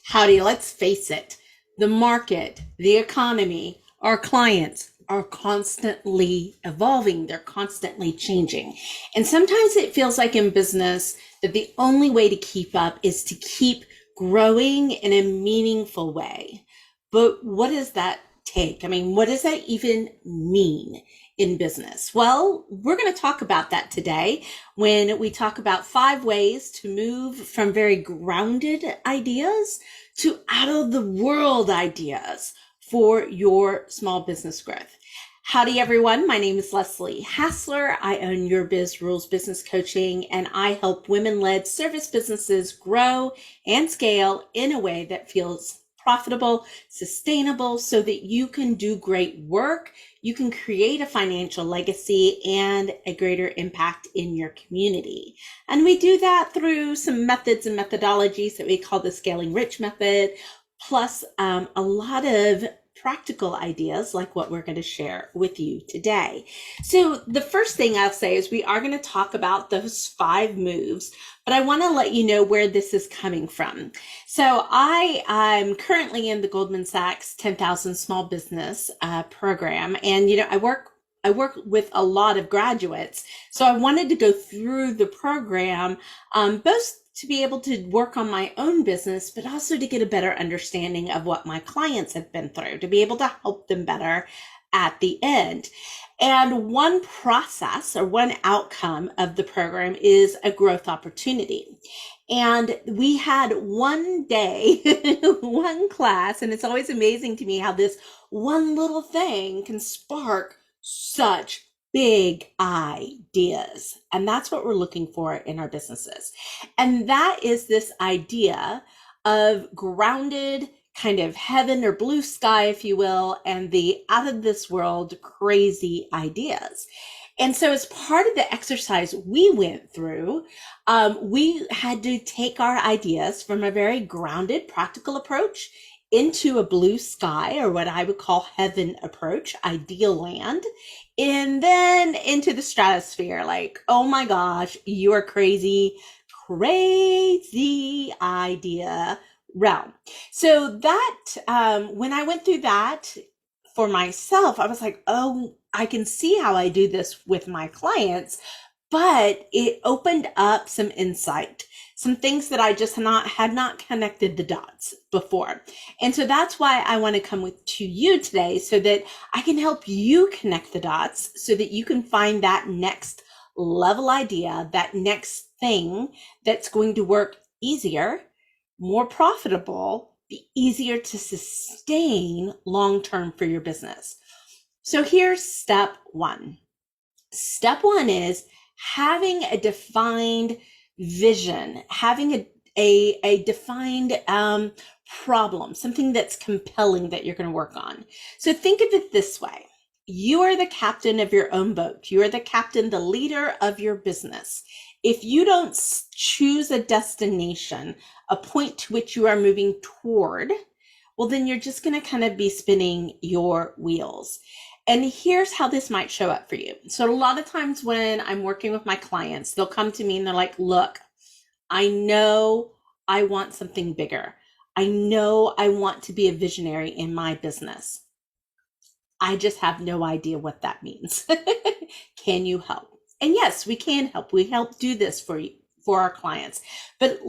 Howdy, let's face it, the market, the economy, our clients are constantly evolving. They're constantly changing. And sometimes it feels like in business that the only way to keep up is to keep growing in a meaningful way. But what does that take? I mean, what does that even mean in business? Well, we're going to talk about that today when we talk about 5 ways to move from very grounded ideas to out of the world ideas for your small business growth. Howdy, everyone. My name is Leslie Hassler. I own Your Biz Rules Business Coaching, and I help women-led service businesses grow and scale in a way that feels profitable, sustainable, so that you can do great work, you can create a financial legacy and a greater impact in your community. And we do that through some methods and methodologies that we call the Scaling Rich method, plus a lot of practical ideas like what we're going to share with you today. So the first thing I'll say is we are going to talk about those 5 moves, but I want to let you know where this is coming from. So I'm currently in the Goldman Sachs 10,000 Small Business program, and I work with a lot of graduates. So I wanted to go through the program, both to be able to work on my own business, but also to get a better understanding of what my clients have been through, to be able to help them better at the end. And one process or one outcome of the program is a growth opportunity. And we had one day, one class, and it's always amazing to me how this one little thing can spark such big ideas. And that's what we're looking for in our businesses. And that is this idea of grounded, kind of heaven or blue sky, if you will, and the out of this world crazy ideas. And so as part of the exercise we went through, we had to take our ideas from a very grounded, practical approach into a blue sky, or what I would call heaven approach, ideal land, and then into the stratosphere, like, oh my gosh, you are crazy idea realm. So that, when I went through that for myself, I was like, oh, I can see how I do this with my clients, but it opened up some insight, some things that I just had not connected the dots before. And so that's why I want to come to you today, so that I can help you connect the dots, so that you can find that next level idea, that next thing that's going to work easier, more profitable, be easier to sustain long-term for your business. So here's step 1. Step 1 is having a defined vision, having a defined problem, something that's compelling that you're going to work on. So think of it this way. You are the captain of your own boat. You are the captain, the leader of your business. If you don't choose a destination, a point to which you are moving toward, well, then you're just going to kind of be spinning your wheels. And here's how this might show up for you. So a lot of times when I'm working with my clients, they'll come to me and they're like, look, I know I want something bigger. I know I want to be a visionary in my business. I just have no idea what that means. Can you help? And yes, we can help. We help do this for you, for our clients. But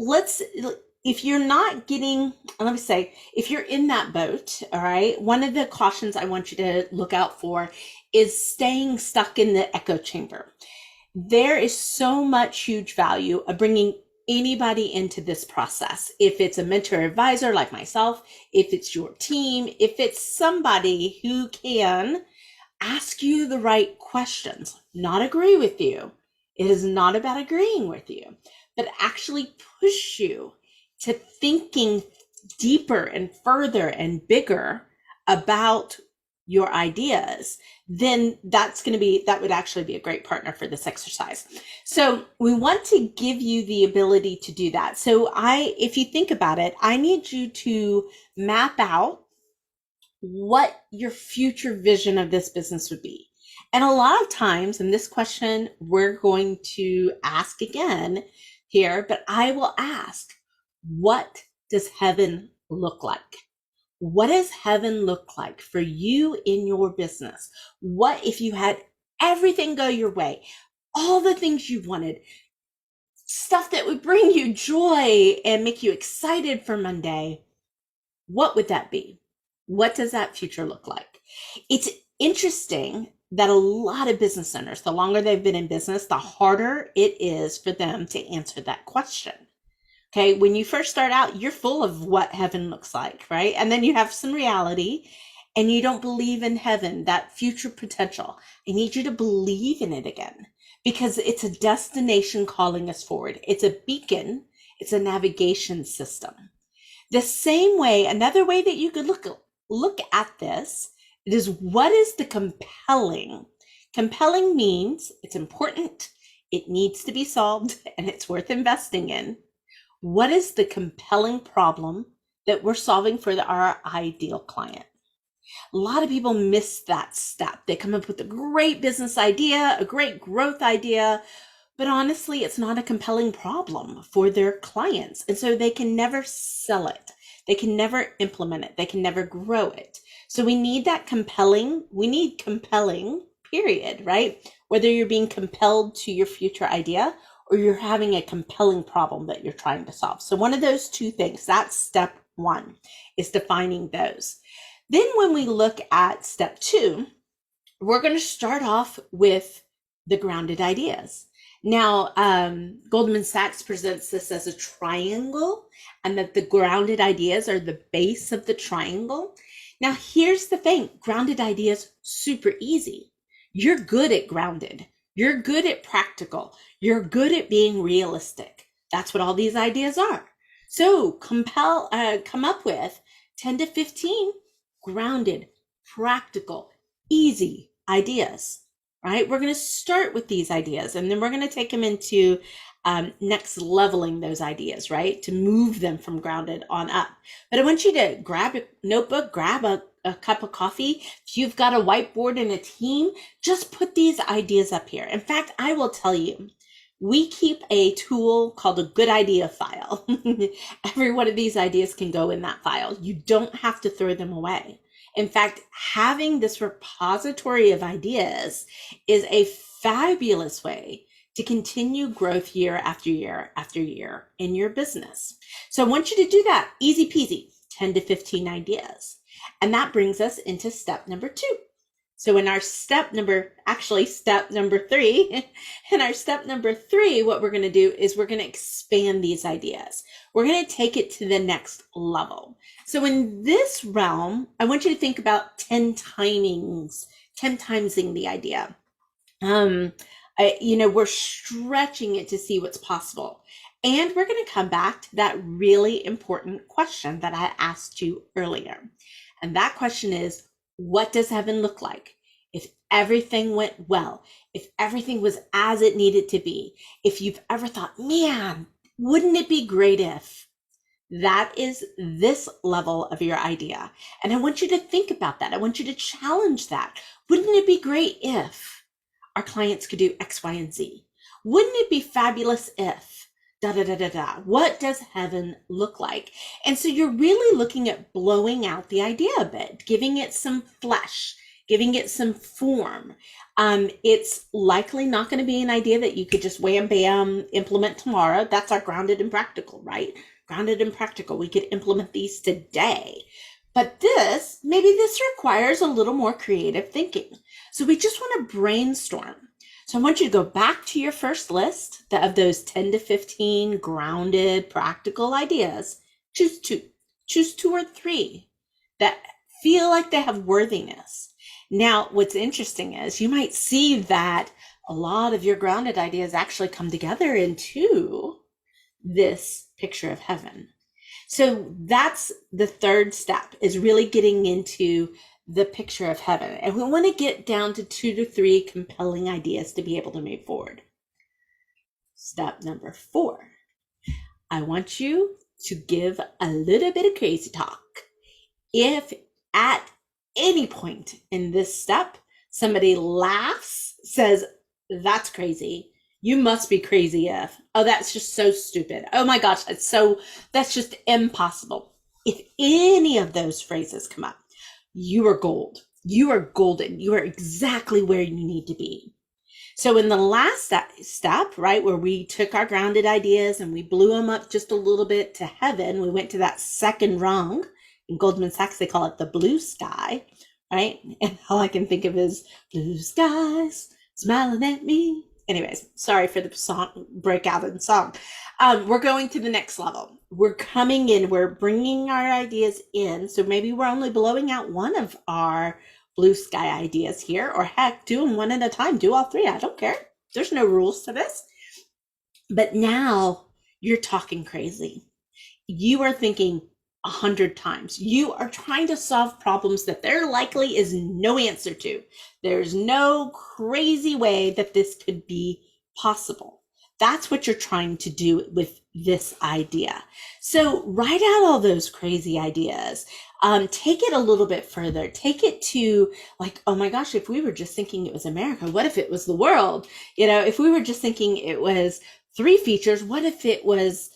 if you're not getting, let me say, if you're in that boat, all right, one of the cautions I want you to look out for is staying stuck in the echo chamber. There is so much huge value of bringing anybody into this process. If it's a mentor advisor like myself, if it's your team, if it's somebody who can ask you the right questions, not agree with you. It is not about agreeing with you, but actually push you to thinking deeper and further and bigger about your ideas, then that would actually be a great partner for this exercise. So we want to give you the ability to do that. So if you think about it, I need you to map out what your future vision of this business would be. And a lot of times, and this question we're going to ask again here, but I will ask, what does heaven look like? What does heaven look like for you in your business? What if you had everything go your way? All the things you wanted, stuff that would bring you joy and make you excited for Monday. What would that be? What does that future look like? It's interesting that a lot of business owners, the longer they've been in business, the harder it is for them to answer that question. Okay, when you first start out, you're full of what heaven looks like, right? And then you have some reality and you don't believe in heaven, that future potential. I need you to believe in it again because it's a destination calling us forward. It's a beacon, it's a navigation system. The same way, another way that you could look at this, it is what is the compelling? Compelling means it's important, it needs to be solved, and it's worth investing in. What is the compelling problem that we're solving for our ideal client? A lot of people miss that step. They come up with a great business idea, a great growth idea, but honestly, it's not a compelling problem for their clients. And so they can never sell it. They can never implement it. They can never grow it. So we need compelling, period, right? Whether you're being compelled to your future idea or you're having a compelling problem that you're trying to solve. So one of those two things, that's step one, is defining those. Then when we look at step two, we're going to start off with the grounded ideas. Now, Goldman Sachs presents this as a triangle, and that the grounded ideas are the base of the triangle. Now, here's the thing. Grounded ideas, super easy. You're good at grounded. You're good at practical. You're good at being realistic. That's what all these ideas are. So come up with 10 to 15 grounded, practical, easy ideas, right? We're going to start with these ideas and then we're going to take them into next leveling those ideas, right? To move them from grounded on up. But I want you to grab a notebook, grab a cup of coffee. If you've got a whiteboard and a team, just put these ideas up here. In fact, I will tell you, we keep a tool called a good idea file. Every one of these ideas can go in that file. You don't have to throw them away. In fact, having this repository of ideas is a fabulous way to continue growth year after year after year in your business. So I want you to do that. Easy peasy, 10 to 15 ideas. And that brings us into step number 2. So in our step number 3, in our step number 3, what we're going to do is we're going to expand these ideas. We're going to take it to the next level. So in this realm, I want you to think about 10 timesing the idea. We're stretching it to see what's possible. And we're going to come back to that really important question that I asked you earlier. And that question is, what does heaven look like? If everything went well, if everything was as it needed to be, if you've ever thought, man, wouldn't it be great if? That is this level of your idea. And I want you to think about that. I want you to challenge that. Wouldn't it be great if our clients could do X, Y, and Z? Wouldn't it be fabulous if? What does heaven look like? And so you're really looking at blowing out the idea a bit, giving it some flesh, giving it some form. It's likely not going to be an idea that you could just wham bam implement tomorrow. That's our grounded and practical, right? Grounded and practical. We could implement these today. But maybe this requires a little more creative thinking. So we just want to brainstorm. So I want you to go back to your first list of those 10 to 15 grounded, practical ideas. Choose 2 or 3 that feel like they have worthiness. Now, what's interesting is you might see that a lot of your grounded ideas actually come together into this picture of heaven. So that's the third step, is really getting into the picture of heaven. And we want to get down to 2 to 3 compelling ideas to be able to move forward. Step number 4, I want you to give a little bit of crazy talk. If at any point in this step, somebody laughs, says, that's crazy. You must be crazy if. Oh, that's just so stupid. Oh my gosh, that's just impossible. If any of those phrases come up, you are gold. You are golden. You are exactly where you need to be. So in the last step, right, where we took our grounded ideas and we blew them up just a little bit to heaven, we went to that second rung. In Goldman Sachs, they call it the blue sky, right? And all I can think of is blue skies smiling at me. Anyways, sorry for the song breakout in song. We're going to the next level. We're coming in, we're bringing our ideas in. So maybe we're only blowing out one of our blue sky ideas here, or heck, do them one at a time, do all three. I don't care. There's no rules to this. But now you're talking crazy. You are thinking 100 times. You are trying to solve problems that there likely is no answer to. There's no crazy way that this could be possible. That's what you're trying to do with this idea. So write out all those crazy ideas. Take it a little bit further. Take it to like, oh my gosh, if we were just thinking it was America, what if it was the world? If we were just thinking it was 3 features, what if it was,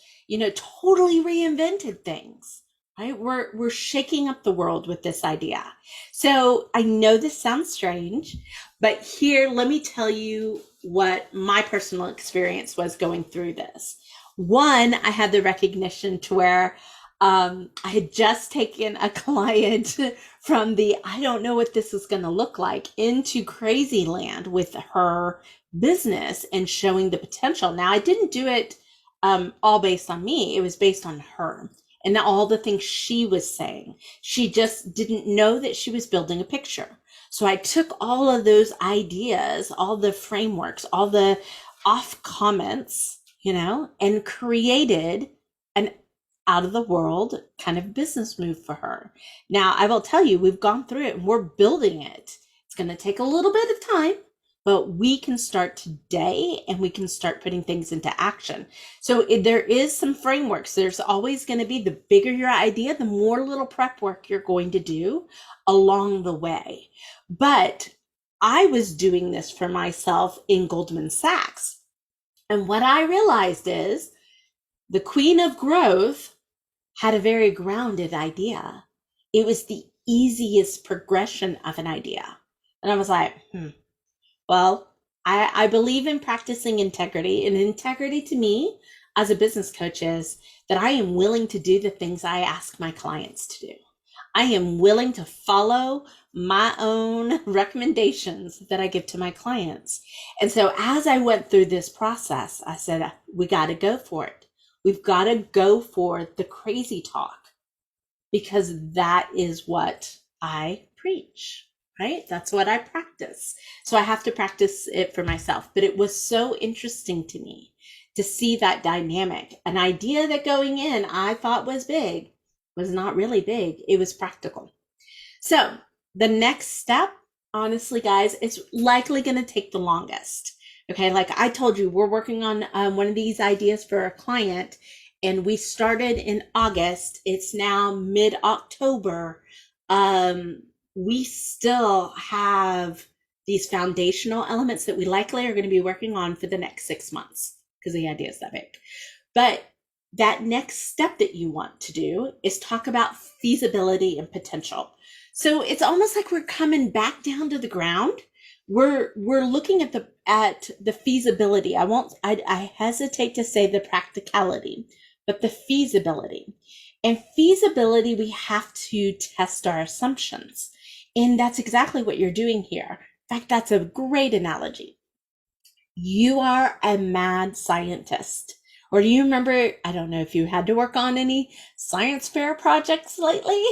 totally reinvented things, right? We're shaking up the world with this idea. So I know this sounds strange, but here, let me tell you what my personal experience was going through this. One, I had the recognition to where I had just taken a client from the, I don't know what this is going to look like, into crazy land with her business and showing the potential. Now, I didn't do it all based on me. It was based on her and all the things she was saying. She just didn't know that she was building a picture. So I took all of those ideas, all the frameworks, all the off comments, and created an out of the world kind of business move for her. Now, I will tell you, we've gone through it and we're building it. It's going to take a little bit of time, but we can start today and we can start putting things into action. So there is some frameworks. There's always going to be, the bigger your idea, the more little prep work you're going to do along the way. But I was doing this for myself in Goldman Sachs. And what I realized is the queen of growth had a very grounded idea. It was the easiest progression of an idea. And I was like, well, I believe in practicing integrity, and integrity to me as a business coach is that I am willing to do the things I ask my clients to do. I am willing to follow my own recommendations that I give to my clients. And so as I went through this process, I said, we got to go for it. We've got to go for the crazy talk, because that is what I preach. Right? That's what I practice. So I have to practice it for myself. But it was so interesting to me to see that dynamic. An idea that going in I thought was big was not really big. It was practical. So the next step, honestly, guys, it's likely going to take the longest. Okay, like I told you, we're working on one of these ideas for a client, and we started in August. It's now mid-October. We still have these foundational elements that we likely are going to be working on for the next 6 months because the idea is that big. But that next step that you want to do is talk about feasibility and potential. So it's almost like we're coming back down to the ground. We're looking at the feasibility. I hesitate to say the practicality, but the feasibility. And feasibility, we have to test our assumptions. And that's exactly what you're doing here. In fact, that's a great analogy. You are a mad scientist. Or do you remember, I don't know if you had to work on any science fair projects lately,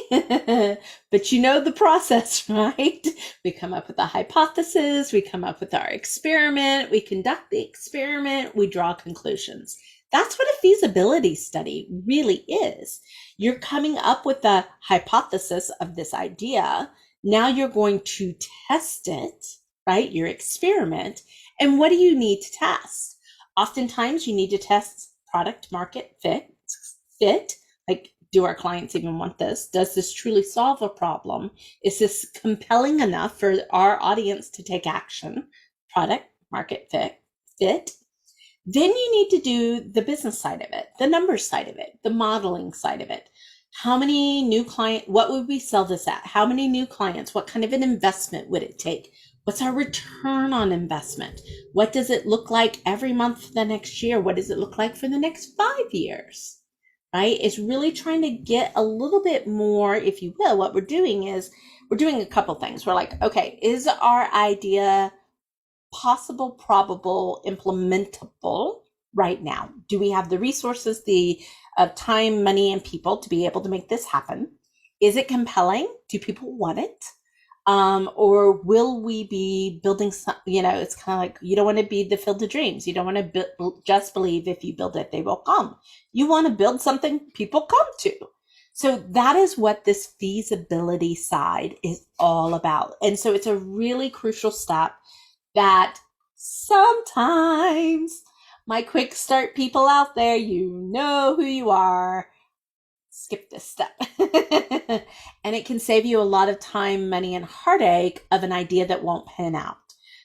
but you know the process, right? We come up with a hypothesis, we come up with our experiment, we conduct the experiment, we draw conclusions. That's what a feasibility study really is. You're coming up with the hypothesis of this idea. Now you're going to test it, right? Your experiment. And what do you need to test? Oftentimes you need to test product market fit. Like, do our clients even want this? Does this truly solve a problem? Is this compelling enough for our audience to take action? Product market fit. Then you need to do the business side of it, the numbers side of it, the modeling side of it. How many new client, what would we sell this at? How many new clients? What kind of an investment would it take? What's our return on investment? What does it look like every month for the next year? What does it look like for the next 5 years? Right? It's really trying to get a little bit more, if you will. What we're doing is we're doing a couple things. We're like, okay, is our idea possible, probable, implementable right now? Do we have the resources, the time, money, and people to be able to make this happen? Is it compelling? Do people want it? Or will we be building some, it's kind of like, you don't want to be the field of dreams. You don't want to just believe if you build it, they will come. You want to build something people come to. So that is what this feasibility side is all about. And so it's a really crucial step that sometimes my quick start people out there, you know who you are, skip this step. And it can save you a lot of time, money, and heartache of an idea that won't pan out.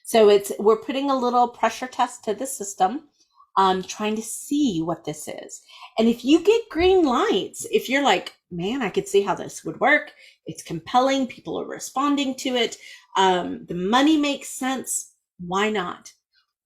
So we're putting a little pressure test to the system, trying to see what this is. And if you get green lights, if you're like, man, I could see how this would work, it's compelling, people are responding to it, the money makes sense, why not?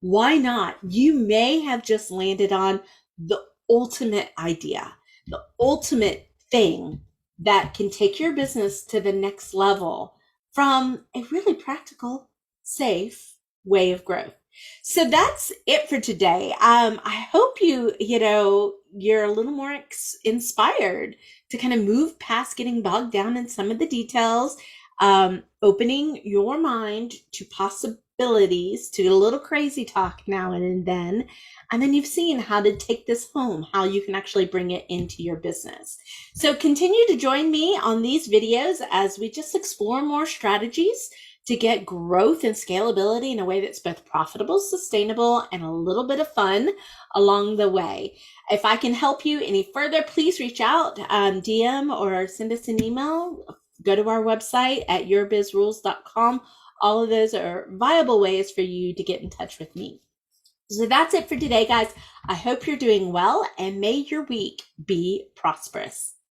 Why not? You may have just landed on the ultimate idea, the ultimate thing that can take your business to the next level from a really practical, safe way of growth. So that's it for today. I hope you're a little more inspired to kind of move past getting bogged down in some of the details, opening your mind to possibilities, to a little crazy talk now and then. And then you've seen how to take this home, how you can actually bring it into your business. So continue to join me on these videos as we just explore more strategies to get growth and scalability in a way that's both profitable, sustainable, and a little bit of fun along the way. If I can help you any further, please reach out, DM or send us an email. Go to our website at yourbizrules.com. All of those are viable ways for you to get in touch with me. So that's it for today, guys. I hope you're doing well, and may your week be prosperous.